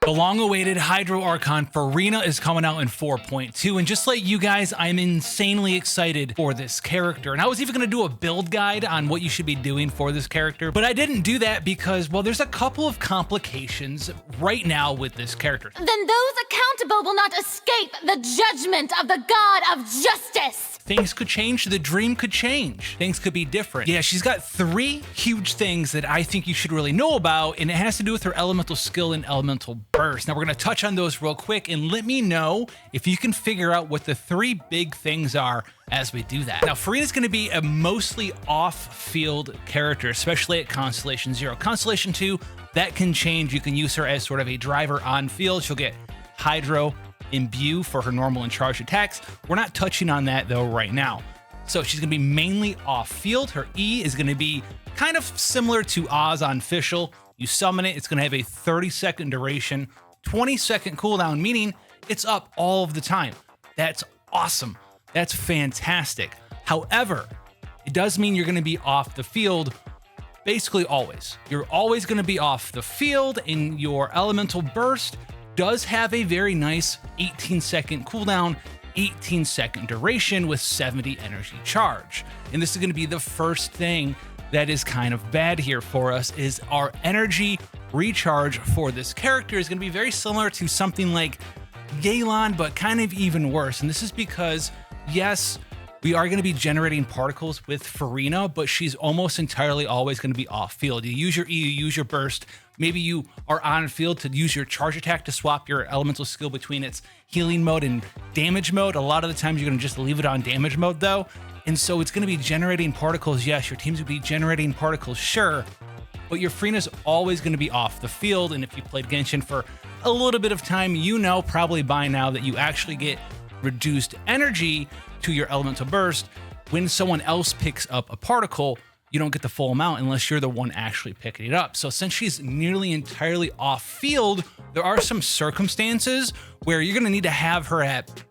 The long-awaited Hydro Archon Furina is coming out in 4.2, and just like you guys, I'm insanely excited for this character. And I was even going to do a build guide on what you should be doing for this character, but I didn't do that because, well, there's a couple of complications right now with this character. Then those accountable will not escape the judgment of the God of justice. Things could change, the dream could change, things could be different. Yeah, she's got 3 huge things that I think you should really know about, and it has to do with her elemental skill and elemental burst. Now we're gonna touch on those real quick, and let me know if you can figure out what the 3 big things are as we do that. Now, Furina's gonna be a mostly off-field character, especially at Constellation 0. Constellation 2, that can change. You can use her as sort of a driver on field. She'll get Hydro, Imbue for her normal and charged attacks. We're not touching on that though right now. So she's gonna be mainly off field. Her E is gonna be kind of similar to Oz on Fischl. You summon it, it's gonna have a 30-second duration, 20-second cooldown, meaning it's up all of the time. That's awesome. That's fantastic. However, it does mean you're gonna be off the field basically always. You're always gonna be off the field, and your elemental burst does have a very nice 18-second cooldown, 18-second duration with 70 energy charge. And this is going to be the first thing that is kind of bad here for us, is our energy recharge for this character is going to be very similar to something like Galen, but kind of even worse. And this is because, yes, we are going to be generating particles with Furina, but she's almost entirely always going to be off field. You use your E, you use your burst. Maybe you are on field to use your charge attack to swap your elemental skill between its healing mode and damage mode. A lot of the times you're going to just leave it on damage mode though. And so it's going to be generating particles. Yes, your team's going to be generating particles, sure, but your Furina's always going to be off the field. And if you played Genshin for a little bit of time, you know probably by now that you actually get reduced energy to your elemental burst. When someone else picks up a particle, you don't get the full amount unless you're the one actually picking it up. So since she's nearly entirely off field, there are some circumstances where you're gonna need to have her at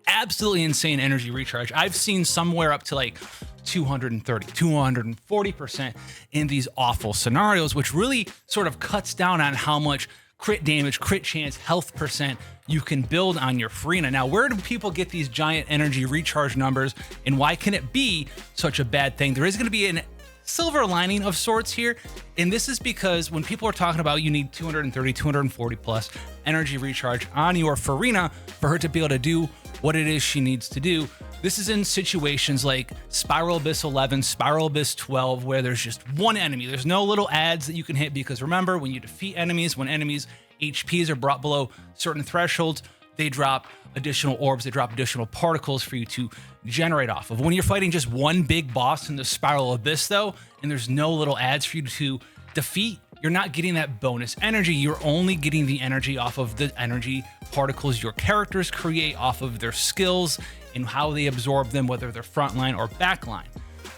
absolutely insane energy recharge. I've seen somewhere up to like 230, 240% in these awful scenarios, which really sort of cuts down on how much crit damage, crit chance, health percent you can build on your Furina. Now, where do people get these giant energy recharge numbers, and why can it be such a bad thing? There is going to be a silver lining of sorts here, and this is because when people are talking about you need 230, 240 plus energy recharge on your Furina for her to be able to do what it is she needs to do, this is in situations like Spiral Abyss 11, Spiral Abyss 12, where there's just one enemy. There's no little adds that you can hit, because remember, when you defeat enemies, when enemies' HPs are brought below certain thresholds, they drop additional orbs, they drop additional particles for you to generate off of. When you're fighting just one big boss in the Spiral Abyss though, and there's no little adds for you to defeat, you're not getting that bonus energy. You're only getting the energy off of the energy particles your characters create off of their skills and how they absorb them, whether they're frontline or backline.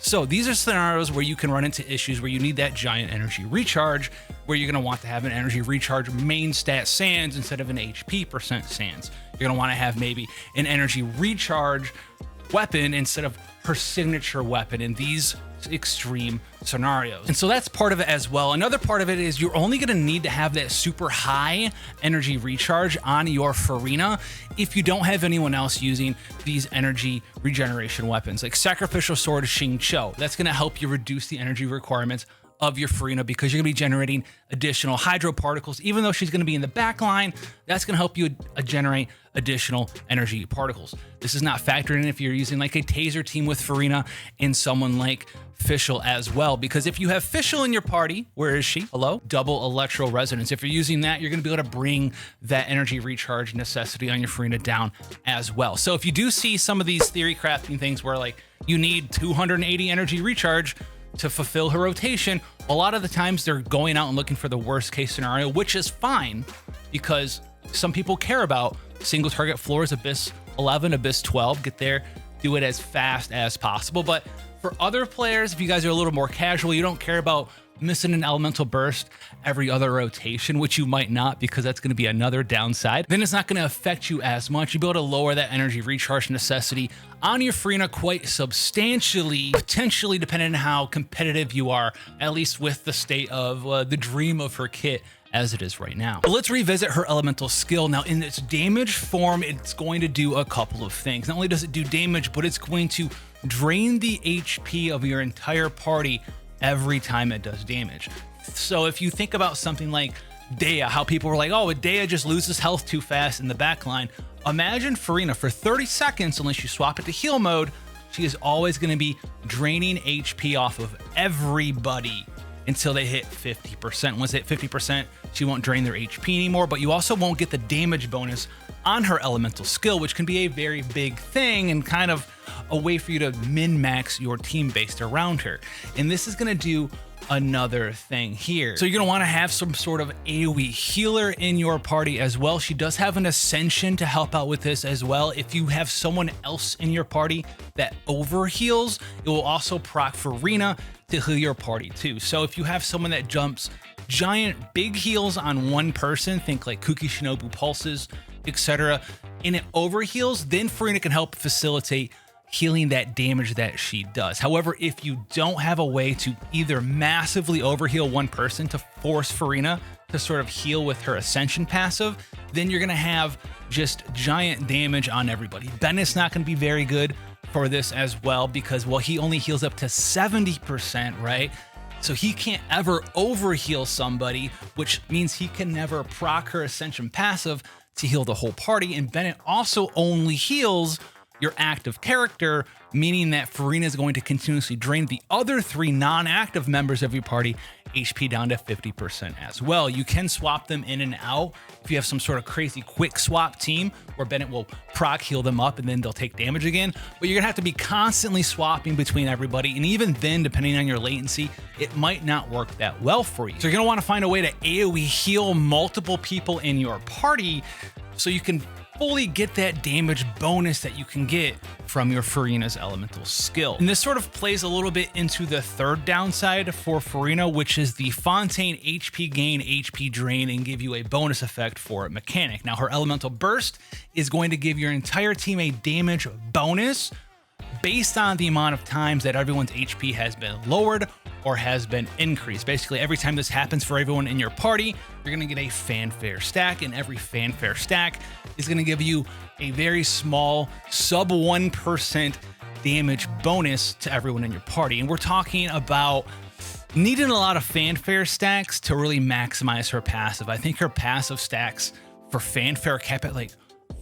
So these are scenarios where you can run into issues where you need that giant energy recharge, where you're gonna want to have an energy recharge main stat sands instead of an HP percent sands. You're gonna wanna have maybe an energy recharge weapon instead of her signature weapon in these extreme scenarios. And so that's part of it as well. Another part of it is you're only going to need to have that super high energy recharge on your Furina if you don't have anyone else using these energy regeneration weapons like Sacrificial Sword Xing Cho. That's going to help you reduce the energy requirements of your Furina, because you're going to be generating additional hydro particles. Even though she's going to be in the back line, that's going to help you generate additional energy particles. This is not factored in if you're using like a taser team with Furina and someone like Fischl as well, because if you have Fischl in your party, where is she? Hello? Double Electro Resonance. If you're using that, you're going to be able to bring that energy recharge necessity on your Furina down as well. So if you do see some of these theory crafting things where like you need 280 energy recharge to fulfill her rotation, a lot of the times they're going out and looking for the worst case scenario, which is fine because some people care about single target floors, Abyss 11, Abyss 12, get there, do it as fast as possible. But for other players, if you guys are a little more casual, you don't care about missing an elemental burst every other rotation, which you might not, because that's going to be another downside, then it's not going to affect you as much. You'll be able to lower that energy recharge necessity on your Furina quite substantially, potentially depending on how competitive you are, at least with the state of the dream of her kit as it is right now. But let's revisit her elemental skill. Now in its damage form, it's going to do a couple of things. Not only does it do damage, but it's going to drain the HP of your entire party every time it does damage. So if you think about something like Dea, how people were like, oh, Dea just loses health too fast in the backline. Imagine Furina for 30 seconds, unless you swap it to heal mode, she is always going to be draining HP off of everybody until they hit 50%. Once they hit 50%, she won't drain their HP anymore, but you also won't get the damage bonus on her elemental skill, which can be a very big thing and kind of a way for you to min-max your team based around her. And this is going to do another thing here. So you're going to want to have some sort of AoE healer in your party as well. She does have an ascension to help out with this as well. If you have someone else in your party that overheals, it will also proc Furina to heal your party too. So if you have someone that jumps giant big heals on one person, think like Kuki Shinobu pulses, etc., and it overheals, then Furina can help facilitate healing that damage that she does. However, if you don't have a way to either massively overheal one person to force Furina to sort of heal with her Ascension passive, then you're going to have just giant damage on everybody. Bennett's not going to be very good for this as well because, well, he only heals up to 70%, right? So he can't ever overheal somebody, which means he can never proc her Ascension passive to heal the whole party. And Bennett also only heals your active character, meaning that Furina is going to continuously drain the other 3 non-active members of your party HP down to 50% as well. You can swap them in and out if you have some sort of crazy quick swap team where Bennett will proc heal them up and then they'll take damage again, but you're gonna have to be constantly swapping between everybody, and even then, depending on your latency, it might not work that well for you. So you're gonna wanna find a way to AoE heal multiple people in your party so you can fully get that damage bonus that you can get from your Furina's elemental skill. And this sort of plays a little bit into the third downside for Furina, which is the Fontaine HP gain, HP drain, and give you a bonus effect for it mechanic. Now, her elemental burst is going to give your entire team a damage bonus based on the amount of times that everyone's HP has been lowered or has been increased. Basically, every time this happens for everyone in your party, you're gonna get a fanfare stack, and every fanfare stack is gonna give you a very small sub 1% damage bonus to everyone in your party. And we're talking about needing a lot of fanfare stacks to really maximize her passive. I think her passive stacks for fanfare cap at like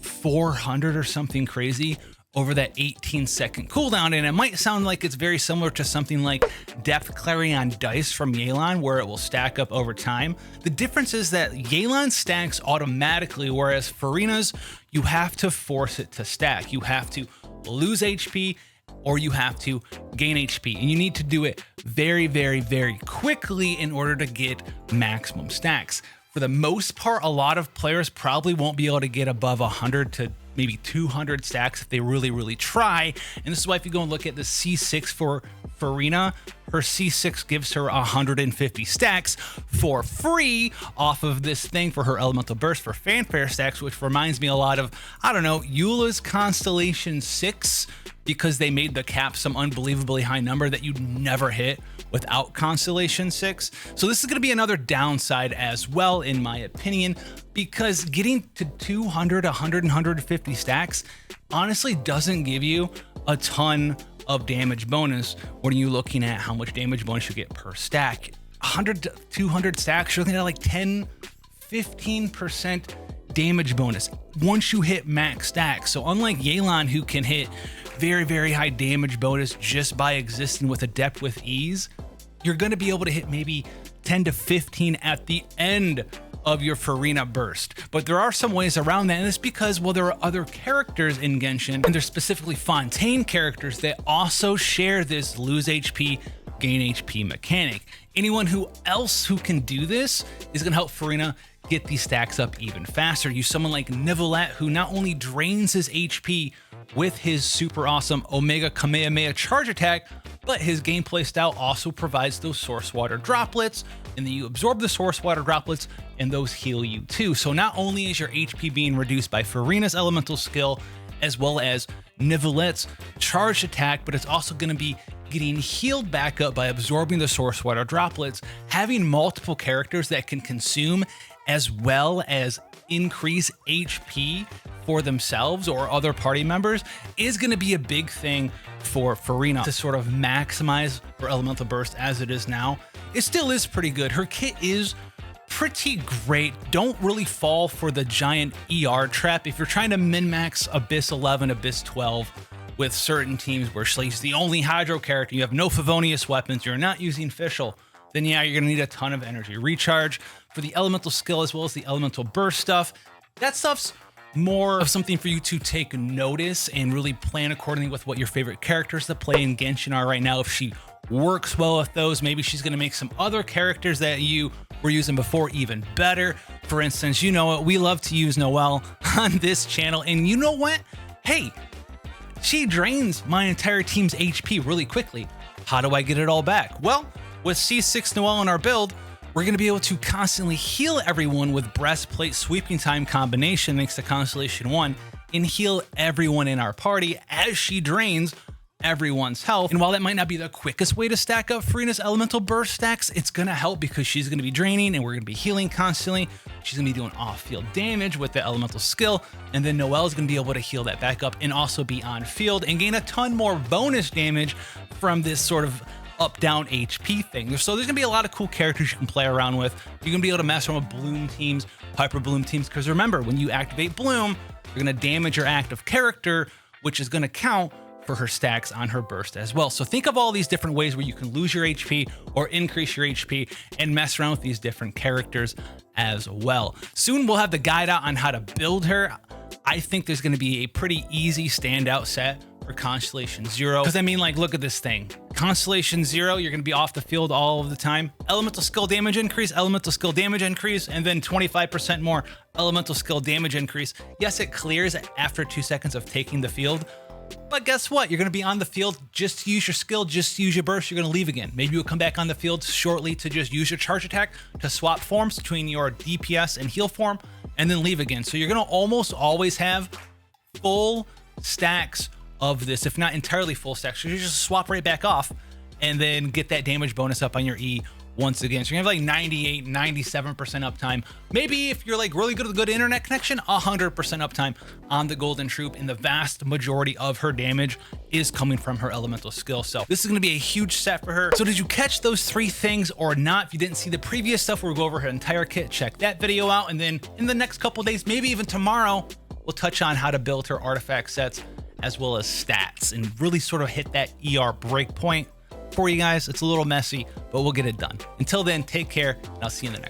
400 or something crazy over that 18-second cooldown, and it might sound like it's very similar to something like Depth Clarion Dice from Yelan, where it will stack up over time. The difference is that Yelan stacks automatically, whereas Furina's, you have to force it to stack. You have to lose HP or you have to gain HP, and you need to do it very, very, very quickly in order to get maximum stacks. For the most part, a lot of players probably won't be able to get above 100 to maybe 200 stacks if they really try. And this is why if you go and look at the C6 for Furina, her C6 gives her 150 stacks for free off of this thing for her elemental burst for fanfare stacks, which reminds me a lot of, I don't know, Eula's Constellation 6, because they made the cap some unbelievably high number that you'd never hit without Constellation 6. So this is going to be another downside as well, in my opinion, because getting to 200, 100, and 150 stacks honestly doesn't give you a ton of damage bonus when you're looking at how much damage bonus you get per stack. 100 to 200 stacks, you're looking at like 10, 15% damage bonus once you hit max stacks. So unlike Yelan, who can hit very, very high damage bonus just by existing with Adept with ease, you're going to be able to hit maybe 10 to 15 at the end of your Furina burst. But there are some ways around that, and it's because, well, there are other characters in Genshin, and they're specifically Fontaine characters that also share this lose HP, gain HP mechanic. Anyone else who can do this is going to help Furina get these stacks up even faster. Use someone like Nivelette, who not only drains his HP with his super awesome Omega Kamehameha charge attack, but his gameplay style also provides those source water droplets, and then you absorb the source water droplets and those heal you too. So not only is your HP being reduced by Furina's elemental skill as well as Nivelette's charged attack, but it's also going to be getting healed back up by absorbing the source water droplets, having multiple characters that can consume as well as increase HP for themselves or other party members is going to be a big thing for Furina to sort of maximize her elemental burst as it is now. It still is pretty good. Her kit is pretty great. Don't really fall for the giant ER trap. If you're trying to min-max Abyss 11, Abyss 12 with certain teams where she's the only Hydro character, you have no Favonius weapons, you're not using Fischl, then yeah, you're gonna need a ton of energy recharge for the elemental skill as well as the elemental burst stuff. That stuff's more of something for you to take notice and really plan accordingly with what your favorite characters to play in Genshin are right now. If she works well with those, maybe she's going to make some other characters that you were using before even better. For instance, you know what? We love to use Noel on this channel. And you know what? Hey, she drains my entire team's HP really quickly. How do I get it all back? Well, with C6 Noel in our build, we're going to be able to constantly heal everyone with Breastplate Sweeping Time combination thanks to Constellation 1 and heal everyone in our party as she drains everyone's health. And while that might not be the quickest way to stack up Furina's elemental burst stacks, it's going to help because she's going to be draining and we're going to be healing constantly. She's going to be doing off-field damage with the elemental skill, and then Noel's going to be able to heal that back up and also be on field and gain a ton more bonus damage from this sort of up-down HP thing. So there's gonna be a lot of cool characters you can play around with. You're gonna be able to mess around with Bloom teams, Hyper Bloom teams, because remember, when you activate Bloom, you're gonna damage your active character, which is gonna count for her stacks on her burst as well. So think of all these different ways where you can lose your HP or increase your HP and mess around with these different characters as well. Soon we'll have the guide out on how to build her. I think there's gonna be a pretty easy standout set for Constellation 0. Because I mean, like, look at this thing. Constellation 0, you're going to be off the field all of the time. Elemental skill damage increase, elemental skill damage increase, and then 25% more elemental skill damage increase. Yes, it clears after 2 seconds of taking the field. But guess what? You're going to be on the field just to use your skill, just to use your burst. You're going to leave again. Maybe you'll come back on the field shortly to just use your charge attack to swap forms between your DPS and heal form and then leave again. So you're going to almost always have full stacks of this, if not entirely full stacks. So you just swap right back off and then get that damage bonus up on your E once again. So you're gonna have like 98, 97% uptime. Maybe if you're like really good with a good internet connection, 100% uptime on the Golden Troop, and the vast majority of her damage is coming from her elemental skill. So this is gonna be a huge set for her. So did you catch those 3 things or not? If you didn't see the previous stuff where we go over her entire kit, check that video out. And then in the next couple days, maybe even tomorrow, we'll touch on how to build her artifact sets as well as stats and really sort of hit that ER breakpoint for you guys. It's a little messy, but we'll get it done. Until then, take care, and I'll see you in the next one.